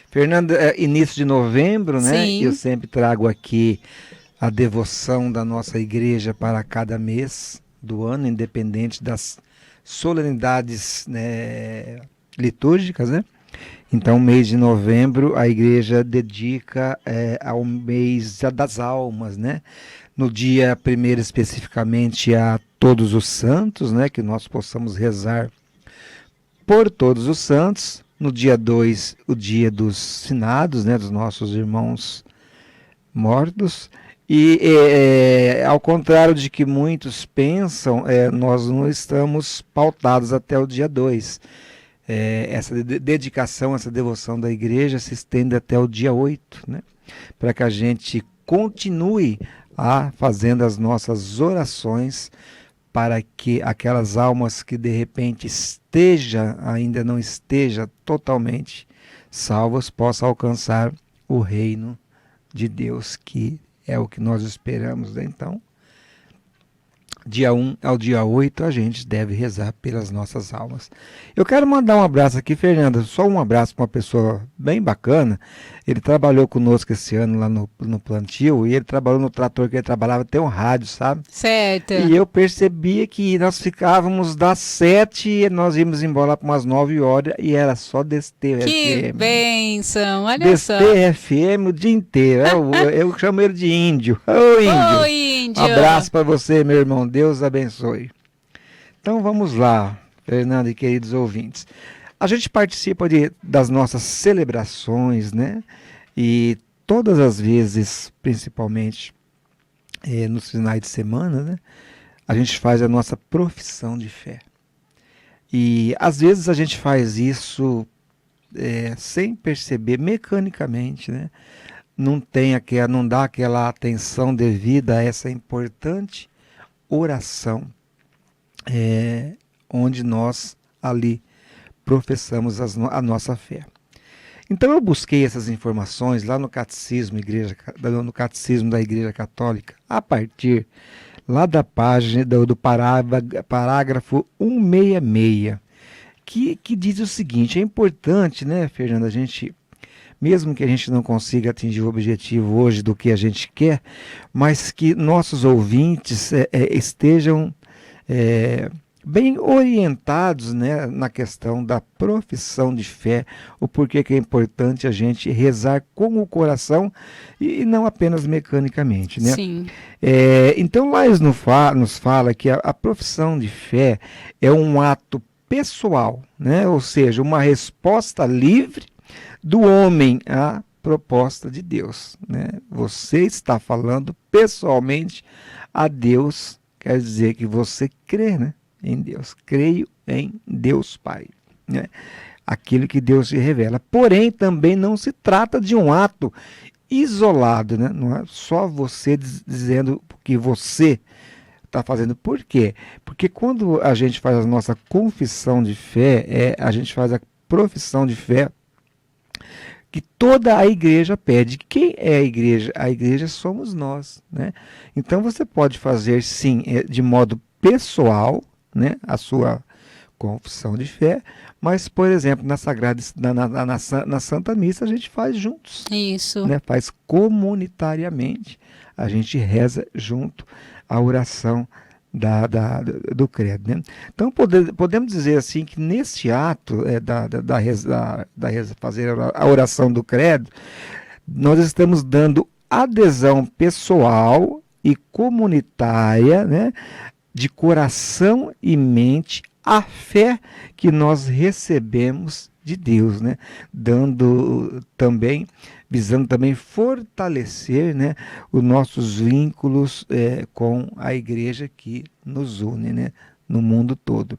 Fernanda, início de novembro, né? Eu Sim. sempre trago aqui a devoção da nossa igreja para cada mês do ano, independente das solenidades, né, litúrgicas, né? Então, mês de novembro, a igreja dedica ao mês das almas, né? No dia primeiro, especificamente, a todos os santos, né? Que nós possamos rezar por todos os santos. No dia 2, o dia dos finados, né? Dos nossos irmãos mortos. E, ao contrário de que muitos pensam, nós não estamos pautados até o dia 2. Essa dedicação, essa devoção da igreja se estende até o dia 8, né? Para que a gente continue fazendo as nossas orações para que aquelas almas que de repente ainda não esteja totalmente salvas, possam alcançar o reino de Deus, que é o que nós esperamos, né? Então, dia 1 ao dia 8, a gente deve rezar pelas nossas almas. Eu quero mandar um abraço aqui, Fernanda, só um abraço para uma pessoa bem bacana. Ele trabalhou conosco esse ano lá no plantio, e ele trabalhou no trator que ele trabalhava, tem um rádio, sabe? Certo. E eu percebia que nós ficávamos das 7 e nós íamos embora para umas 9 horas e era só Desterro Que FM. bênção, olha só. Desterro FM o dia inteiro. Eu chamo ele de índio. Ô Ô, índio! índio. Abraço para você, meu irmão. Deus abençoe. Então vamos lá, Fernando e queridos ouvintes. A gente participa das nossas celebrações, né? E todas as vezes, principalmente nos finais de semana, né? A gente faz a nossa profissão de fé. E às vezes a gente faz isso sem perceber, mecanicamente, né? Não dá aquela atenção devida a essa importante oração, onde nós ali professamos a nossa fé. Então eu busquei essas informações lá no no catecismo da Igreja Católica, a partir lá da página do parágrafo 166, que diz o seguinte: é importante, né, Fernanda, mesmo que a gente não consiga atingir o objetivo hoje do que a gente quer, mas que nossos ouvintes estejam bem orientados, né, na questão da profissão de fé, o porquê que é importante a gente rezar com o coração e não apenas mecanicamente, né? Sim. Então lá eles nos fala que a profissão de fé é um ato pessoal, né? Ou seja, uma resposta livre do homem à proposta de Deus, né? Você está falando pessoalmente a Deus, quer dizer que você crê, né, em Deus. Creio em Deus Pai, né? Aquilo que Deus se revela. Porém, também não se trata de um ato isolado, né? Não é só você dizendo que você está fazendo. Por quê? Porque quando a gente faz a nossa confissão de fé, a gente faz a profissão de fé que toda a igreja pede. Quem é a igreja? A igreja somos nós, né? Então você pode fazer, sim, de modo pessoal, né, a sua confissão de fé, mas, por exemplo, na Santa Missa a gente faz juntos, Isso. né? Faz comunitariamente, a gente reza junto a oração do credo, né? Então podemos dizer assim que nesse ato fazer a oração do credo, nós estamos dando adesão pessoal e comunitária, né, de coração e mente à fé que nós recebemos de Deus, né? Visando também fortalecer, né, os nossos vínculos com a igreja que nos une, né, no mundo todo.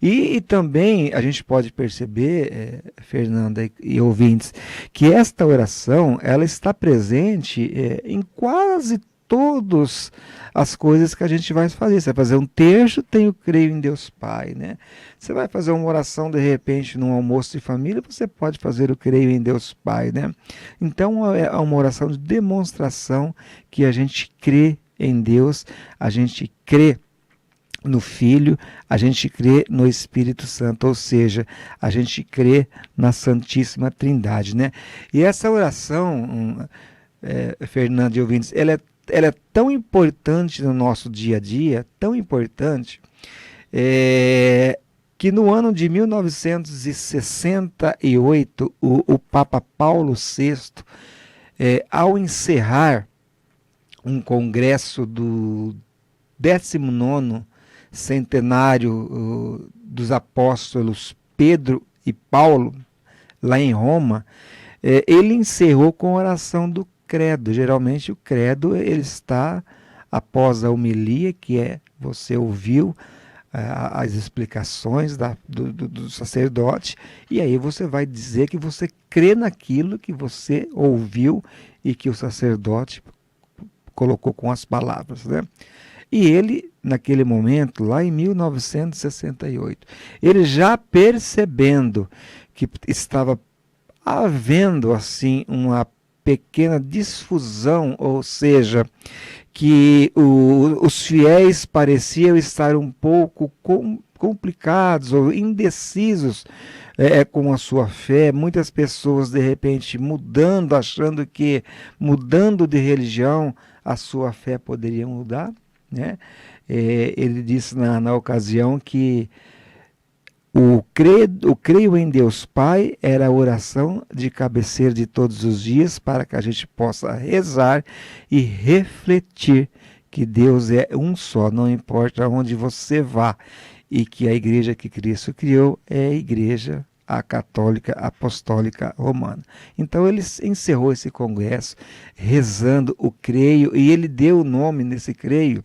E também a gente pode perceber, Fernanda e ouvintes, que esta oração ela está presente em quase todas as coisas que a gente vai fazer. Você vai fazer um terço, tem o creio em Deus Pai, né? Você vai fazer uma oração de repente num almoço de família, você pode fazer o creio em Deus Pai, né? Então é uma oração de demonstração que a gente crê em Deus, a gente crê no Filho, a gente crê no Espírito Santo, ou seja, a gente crê na Santíssima Trindade, né? E essa oração, Fernando e ouvintes, ela é tão importante no nosso dia a dia, tão importante, que no ano de 1968, o Papa Paulo VI, ao encerrar um congresso do 19º centenário dos apóstolos Pedro e Paulo, lá em Roma, ele encerrou com a oração do credo. Geralmente o credo ele está após a homilia, que você ouviu as explicações do sacerdote, e aí você vai dizer que você crê naquilo que você ouviu e que o sacerdote colocou com as palavras, né? E ele, naquele momento, lá em 1968, ele já percebendo que estava havendo assim uma pequena difusão, ou seja, que os fiéis pareciam estar um pouco complicados ou indecisos com a sua fé, muitas pessoas de repente mudando, achando que mudando de religião a sua fé poderia mudar, né? Ele disse na ocasião que o creio em Deus Pai era a oração de cabeceira de todos os dias para que a gente possa rezar e refletir que Deus é um só, não importa aonde você vá, e que a igreja que Cristo criou é a igreja a católica apostólica romana. Então ele encerrou esse congresso rezando o creio, e ele deu o nome nesse creio,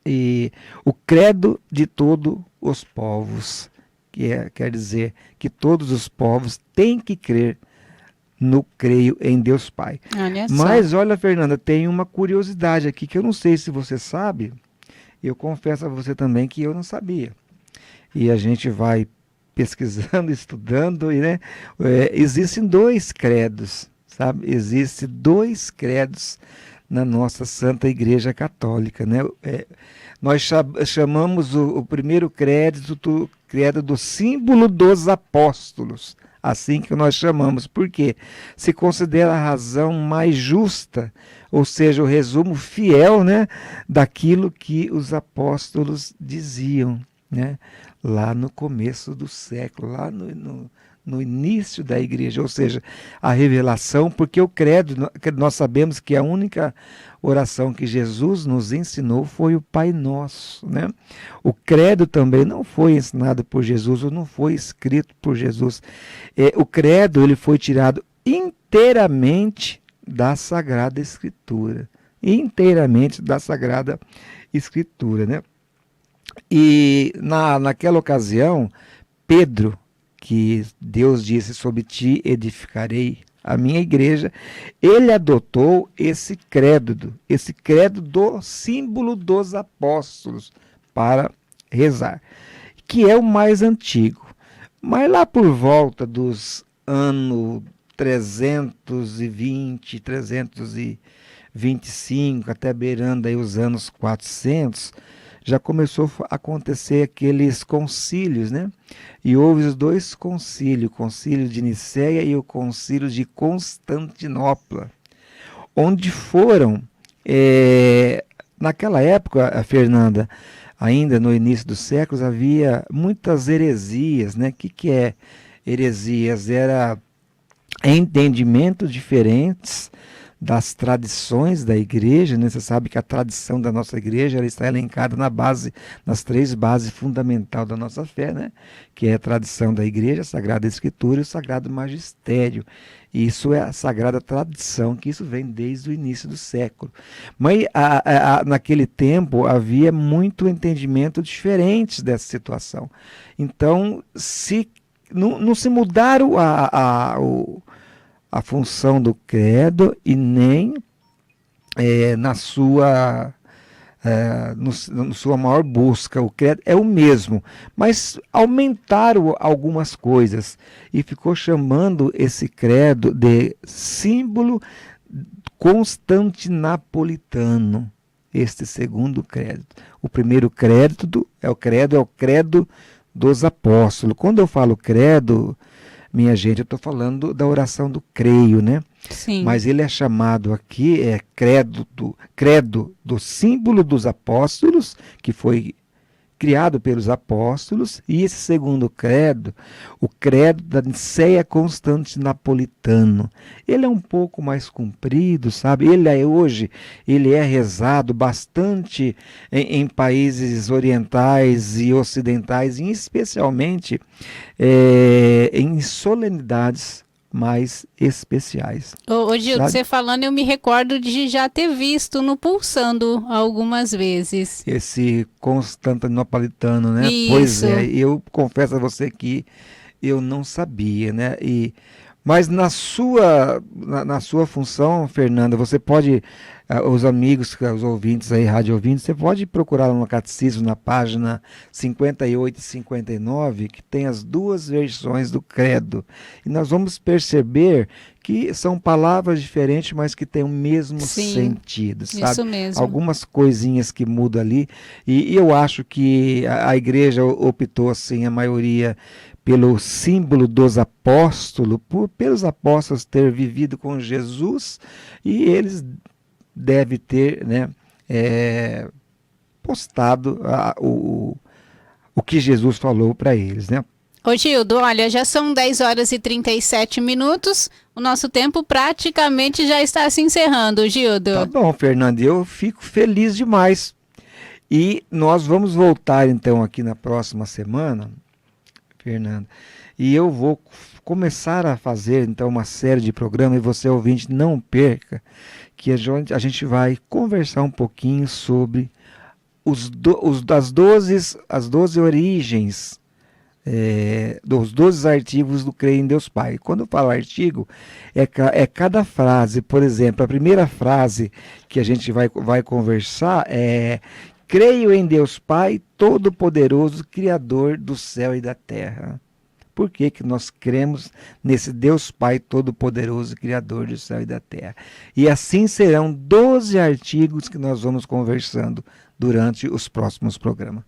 e o credo de todos os povos, quer dizer que todos os povos têm que crer no creio em Deus Pai. Mas olha, Fernanda, tem uma curiosidade aqui que eu não sei se você sabe, eu confesso a você também que eu não sabia. E a gente vai pesquisando, estudando, e, né, existem 2 credos, sabe? Existem 2 credos na nossa Santa Igreja Católica, né? Nós chamamos o primeiro credo do símbolo dos apóstolos, assim que nós chamamos, porque se considera a razão mais justa, ou seja, o resumo fiel, né, daquilo que os apóstolos diziam, né, lá no começo do século, lá no início da igreja, ou seja, a revelação, porque o credo, nós sabemos que a única oração que Jesus nos ensinou foi o Pai Nosso, né? O credo também não foi ensinado por Jesus, ou não foi escrito por Jesus. O credo ele foi tirado inteiramente da Sagrada Escritura, inteiramente da Sagrada Escritura, né? E naquela ocasião, Pedro, que Deus disse, sobre ti edificarei a minha igreja, ele adotou esse credo do símbolo dos apóstolos para rezar, que é o mais antigo. Mas lá por volta dos anos 320, 325, até beirando aí os anos 400, já começou a acontecer aqueles concílios, né? E houve os 2 concílios, o concílio de Nicéia e o concílio de Constantinopla, onde foram, naquela época, Fernanda, ainda no início dos séculos, havia muitas heresias, né? O que é heresias? Era entendimentos diferentes das tradições da igreja, né? Você sabe que a tradição da nossa igreja ela está elencada nas 3 bases fundamentais da nossa fé, né? Que é a tradição da igreja, a Sagrada Escritura e o Sagrado Magistério. Isso é a Sagrada Tradição, que isso vem desde o início do século. Mas naquele tempo havia muito entendimento diferente dessa situação. Então, não se mudaram a função do credo e nem na sua maior busca. O credo é o mesmo, mas aumentaram algumas coisas e ficou chamando esse credo de símbolo constantinapolitano. este segundo credo. O primeiro credo é o credo dos apóstolos. Quando eu falo credo, minha gente, eu estou falando da oração do creio, né? Sim. Mas ele é chamado aqui, credo do símbolo dos apóstolos, que foi criado pelos apóstolos, e esse segundo credo, o credo da Nicéia Constantinopolitano. Ele é um pouco mais comprido, sabe? Hoje ele é rezado bastante em países orientais e ocidentais, e especialmente em solenidades mais especiais. Ô Gildo, você falando, eu me recordo de já ter visto no Pulsando algumas vezes. Esse Constantinopolitano, né? Isso. Pois é, eu confesso a você que eu não sabia, né? Mas na sua função, Fernanda, você pode, os amigos, os ouvintes aí, rádio ouvintes, você pode procurar no Catecismo, na página 58 e 59, que tem as duas versões do credo. E nós vamos perceber que são palavras diferentes, mas que têm o mesmo sentido, sabe? Isso mesmo. Algumas coisinhas que mudam ali. E eu acho que a igreja optou, assim, a maioria, pelo símbolo dos apóstolos, pelos apóstolos ter vivido com Jesus, e eles devem ter, né, postado o que Jesus falou para eles, né? Ô Gildo, olha, já são 10 horas e 37 minutos, o nosso tempo praticamente já está se encerrando, Gildo. Tá bom, Fernanda, eu fico feliz demais. E nós vamos voltar então aqui na próxima semana, Fernanda, e eu vou começar a fazer então uma série de programas, e você ouvinte não perca, que a gente vai conversar um pouquinho sobre as 12 origens, dos 12 artigos do Creio em Deus Pai. Quando eu falo artigo, é cada frase. Por exemplo, a primeira frase que a gente vai conversar é: creio em Deus Pai, Todo-Poderoso, Criador do céu e da terra. Por que nós cremos nesse Deus Pai Todo-Poderoso, Criador do céu e da terra? E assim serão 12 artigos que nós vamos conversando durante os próximos programas.